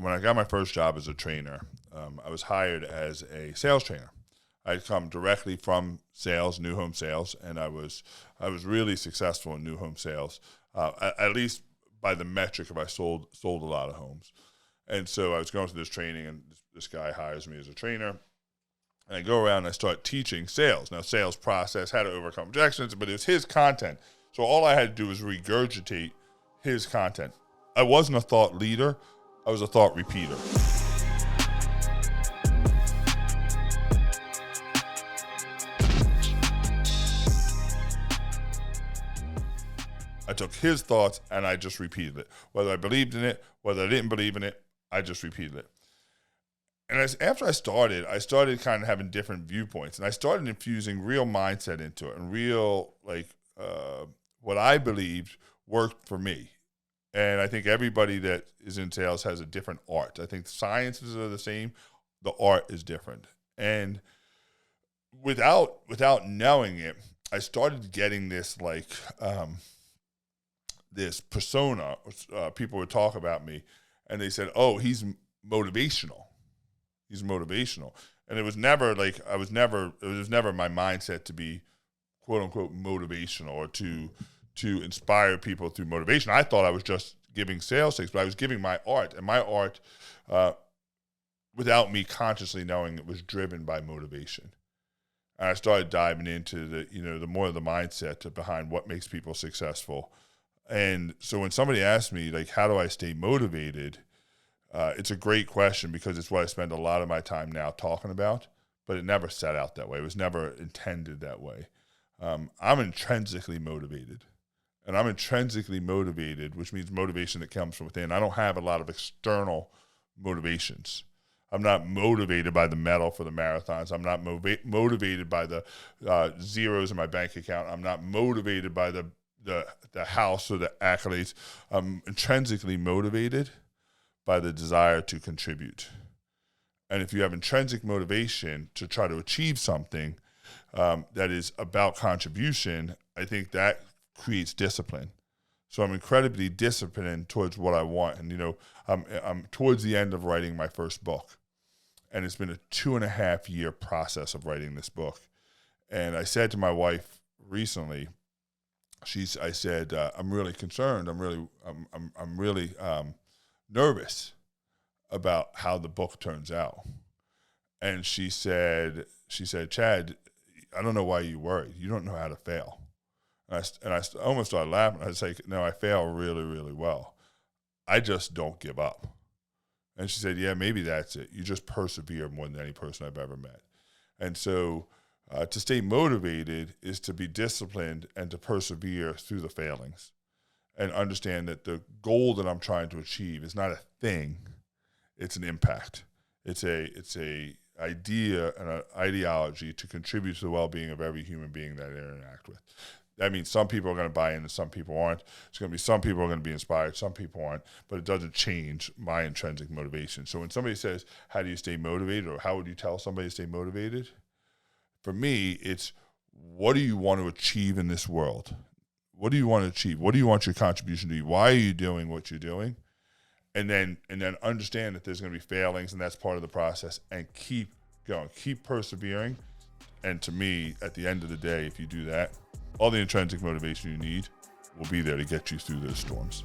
when I got my first job as a trainer, I was hired as a sales trainer. I'd come directly from sales, new home sales, and I was really successful in new home sales, at least by the metric of I sold a lot of homes. And so I was going through this training, and this guy hires me as a trainer. And I go around and I start teaching sales. Now, sales process, how to overcome objections, but it was his content. So all I had to do was regurgitate his content. I wasn't a thought leader. I was a thought repeater. I took his thoughts and I just repeated it. Whether I believed in it, whether I didn't believe in it, I just repeated it. And after I started kind of having different viewpoints, and I started infusing real mindset into it and real, what I believed worked for me. And I think everybody that is in sales has a different art. I think the sciences are the same. The art is different. And without knowing it, I started getting this this persona. People would talk about me, and they said, "Oh, he's motivational. He's motivational." And it was never it was never my mindset to be quote unquote motivational or to inspire people through motivation. I thought I was just giving sales tips, but I was giving my art, and my art, without me consciously knowing, it was driven by motivation. And I started diving into the more of the mindset behind what makes people successful. And so when somebody asks me, how do I stay motivated? It's a great question, because it's what I spend a lot of my time now talking about, but it never set out that way. It was never intended that way. I'm intrinsically motivated, and I'm intrinsically motivated, which means motivation that comes from within. I don't have a lot of external motivations. I'm not motivated by the medal for the marathons. I'm not motivated by the zeros in my bank account. I'm not motivated by the house or the accolades. I'm intrinsically motivated by the desire to contribute. And if you have intrinsic motivation to try to achieve something that is about contribution, I think that creates discipline. So I'm incredibly disciplined towards what I want. And, I'm towards the end of writing my first book. And it's been a 2.5-year process of writing this book. And I said to my wife recently, I said, I'm really concerned. I'm really nervous about how the book turns out. And she said, Chad, I don't know why you worry. You don't know how to fail. And I almost started laughing. I was like, no, I fail really, really well. I just don't give up. And she said, yeah, maybe that's it. You just persevere more than any person I've ever met. And so to stay motivated is to be disciplined and to persevere through the failings, and understand that the goal that I'm trying to achieve is not a thing, it's an impact. It's a idea and an ideology to contribute to the well-being of every human being that I interact with. That means some people are going to buy in and some people aren't. It's going to be some people are going to be inspired, some people aren't, but it doesn't change my intrinsic motivation. So when somebody says, how do you stay motivated, or how would you tell somebody to stay motivated? For me, it's, what do you want to achieve in this world? What do you want to achieve? What do you want your contribution to be? Why are you doing what you're doing? And then understand that there's going to be failings, and that's part of the process, and keep going, keep persevering. And to me, at the end of the day, if you do that, all the intrinsic motivation you need will be there to get you through those storms.